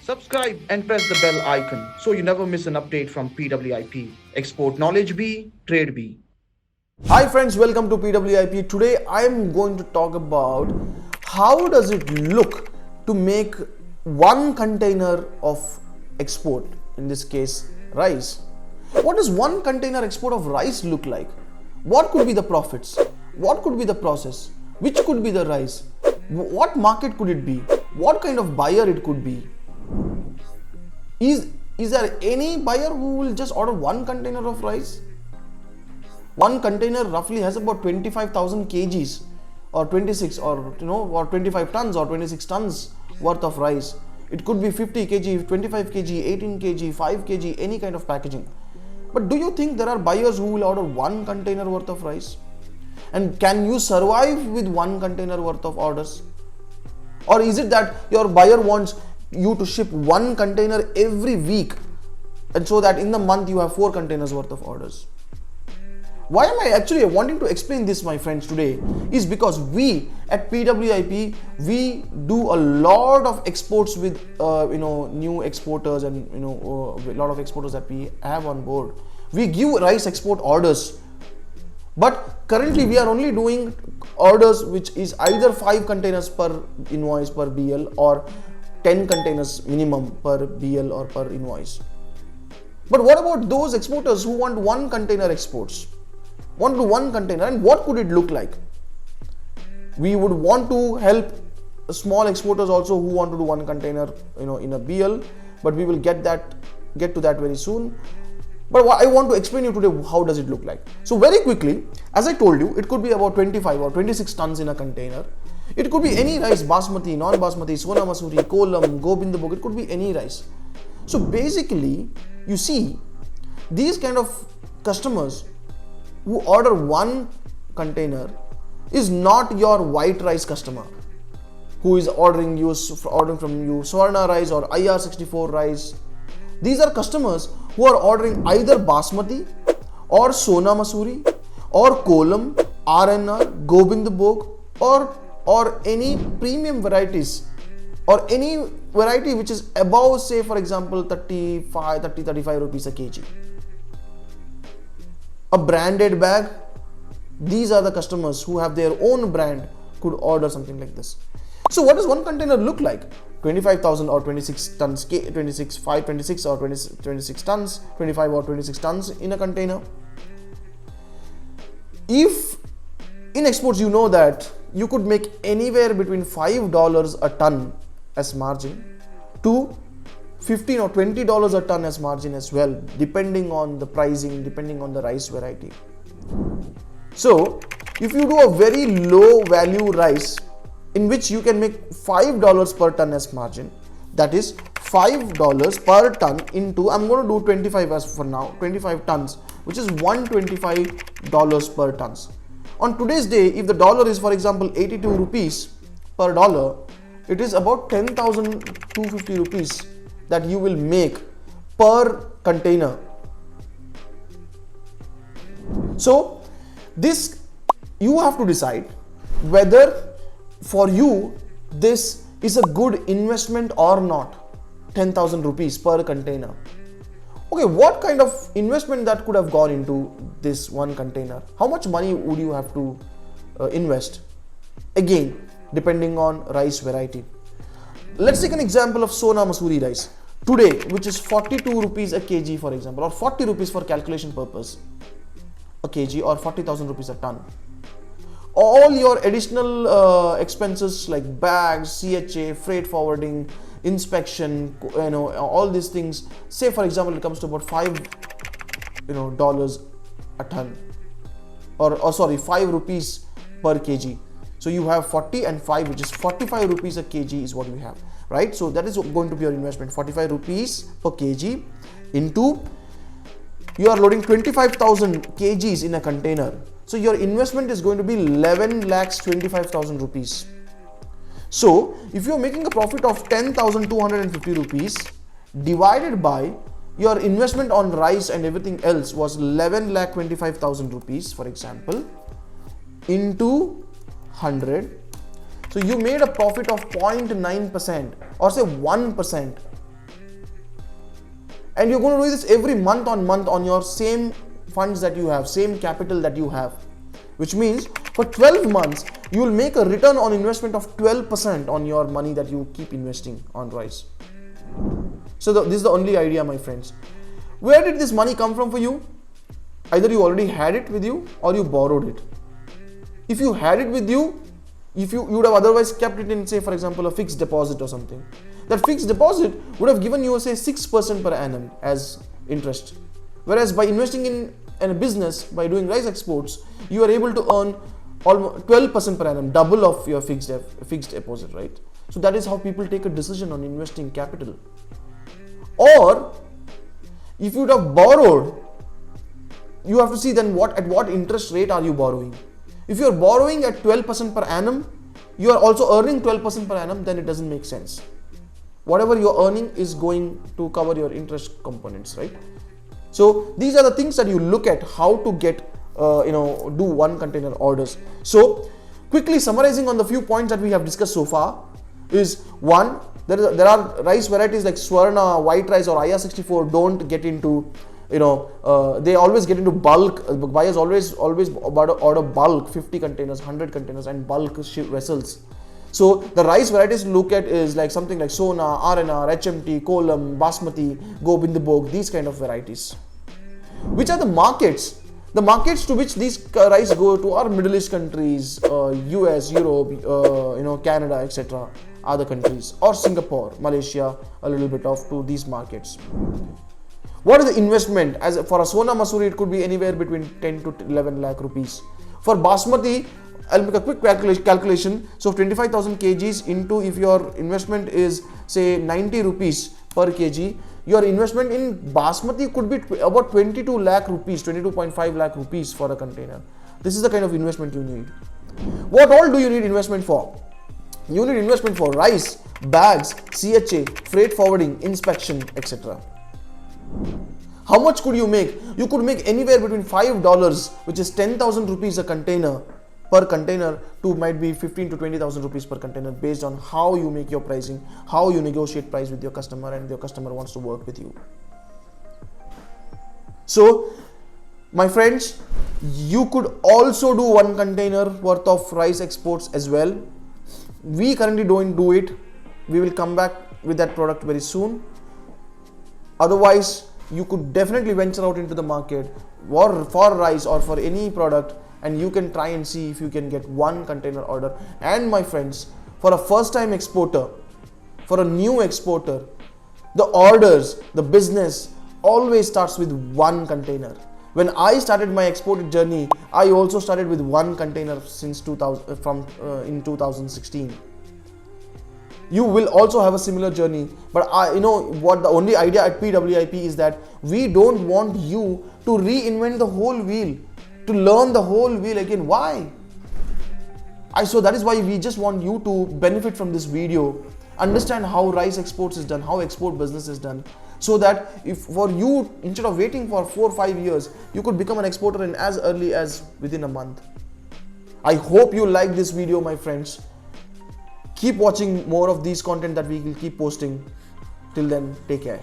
Subscribe and press the bell icon so you never miss an update from PWIP. Export knowledge be, trade be. Hi friends, welcome to PWIP. Today I am going to talk about how does it look to make one container of export, in this case rice. What does one container export of rice look like? What could be the profits? What could be the process? Which could be the rice? What market could it be? What kind of buyer it could be? Is there any buyer who will just order one container of rice? One container roughly has about 25,000 kgs or 26 or 25 tons or 26 tons worth of rice. It could be 50 kg, 25 kg, 18 kg, 5 kg, any kind of packaging. But do you think there are buyers who will order one container worth of rice? And can you survive with one container worth of orders? Or is it that your buyer wants you to ship one container every week, and so that in the month you have 4 containers worth of orders? Why am I actually wanting to explain this, my friends, today is because we at PWIP, we do a lot of exports with new exporters and a lot of exporters that we have on board. We give rice export orders, but currently we are only doing orders which is either 5 containers per invoice per BL or 10 containers minimum per BL or per invoice. But what about those exporters who want one container exports? Want to do one container, and what could it look like? We would want to help small exporters also who want to do one container in a BL, but we will get to that very soon. But I want to explain you today how does it look like. So very quickly, as I told you, it could be about 25 or 26 tons in a container. It could be any rice, basmati, non-basmati, sona masuri, kolam, gobindabog, it could be any rice. So basically, you see, these kind of customers who order one container is not your white rice customer who is ordering from you Swarna rice or IR64 rice. These are customers who are ordering either basmati or sona masuri or kolam, RNR, gobindabog or any premium varieties or any variety which is above, say for example 30-35 rupees a kg. A branded bag, these are the customers who have their own brand could order something like this. So what does one container look like? 25,000 or 26 tons, 26 or 26 tons, 25 or 26 tons in a container. If in exports you know that you could make anywhere between $5 a ton as margin to $15 or $20 a ton as margin as well, depending on the pricing, depending on the rice variety. So if you do a very low value rice in which you can make $5 per ton as margin, that is $5 per ton into, I'm going to do 25 as for now, 25 tons, which is $125 per tons. On today's day, if the dollar is for example 82 rupees per dollar, it is about 10,250 rupees that you will make per container. So this, you have to decide whether for you this is a good investment or not. 10,000 rupees per container. Okay, what kind of investment that could have gone into this one container? How much money would you have to invest? Again, depending on rice variety. Let's take an example of Sona Masuri rice. Today, which is 42 rupees a kg for example, or 40 rupees for calculation purpose a kg, or 40,000 rupees a ton. All your additional expenses like bags, CHA, freight forwarding, inspection, all these things, say for example it comes to about $5 a ton, or sorry, 5 rupees per kg. So you have 40 and 5, which is 45 rupees a kg is what we have, right? So that is going to be your investment, 45 rupees per kg into, you are loading 25,000 kgs in a container. So your investment is going to be 11,25,000 rupees. So if you are making a profit of 10,250 rupees divided by your investment on rice and everything else was 11,25,000 rupees, for example, into 100. So you made a profit of 0.9% or say 1%. And you're going to do this every month on your same funds that you have, same capital that you have, which means for 12 months you will make a return on investment of 12% on your money that you keep investing on rice. So this is the only idea, my friends. Where did this money come from for you? Either you already had it with you or you borrowed it. If you had it with you, if you would have otherwise kept it in, say for example, a fixed deposit or something. That fixed deposit would have given you, say, 6% per annum as interest. Whereas by investing in a business, by doing rice exports, you are able to earn almost 12% per annum, double of your fixed deposit, right? So that is how people take a decision on investing capital. Or if you would have borrowed, you have to see then at what interest rate are you borrowing. If you are borrowing at 12% per annum, you are also earning 12% per annum, then it doesn't make sense. Whatever you're earning is going to cover your interest components, right? So these are the things that you look at how to get, do one container orders. So quickly summarizing on the few points that we have discussed so far is, one, there are rice varieties like Swarna, white rice or IR64 don't get into, they always get into bulk. Buyers always order bulk, 50 containers, 100 containers and bulk vessels. So the rice varieties to look at is like something like Sona, RNR, HMT, Kolam, Basmati, Gobindabog, these kind of varieties. Which are the markets? The markets to which these rice go to are Middle East countries, US, Europe, Canada, etc. Other countries, or Singapore, Malaysia, a little bit of to these markets. What is the investment? As for a Sona Masuri, it could be anywhere between 10 to 11 lakh rupees. For Basmati, I'll make a quick calculation. So 25,000 kgs into, if your investment is say 90 rupees per kg, your investment in Basmati could be about 22 lakh rupees, 22.5 lakh rupees for a container. This is the kind of investment you need. What all do you need investment for? You need investment for rice, bags, CHA, freight forwarding, inspection, etc. How much could you make? You could make anywhere between $5, which is 10,000 rupees a container, per container, to might be 15 to 20,000 rupees per container, based on how you make your pricing, how you negotiate price with your customer, and your customer wants to work with you. So my friends, you could also do one container worth of rice exports as well. We currently don't do it. We will come back with that product very soon. Otherwise, you could definitely venture out into the market for rice or for any product, and you can try and see if you can get one container order. And my friends, for a first time exporter, for a new exporter, the orders, the business always starts with one container. When I started my export journey, I also started with one container since in 2016. You will also have a similar journey, but the only idea at PWIP is that we don't want you to reinvent the whole wheel, to learn the whole wheel again. Why? So that is why we just want you to benefit from this video, understand how rice exports is done, how export business is done, so that if for you, instead of waiting for 4 or 5 years, you could become an exporter in as early as within a month. I hope you like this video, my friends. Keep watching more of these content that we will keep posting. Till then, take care.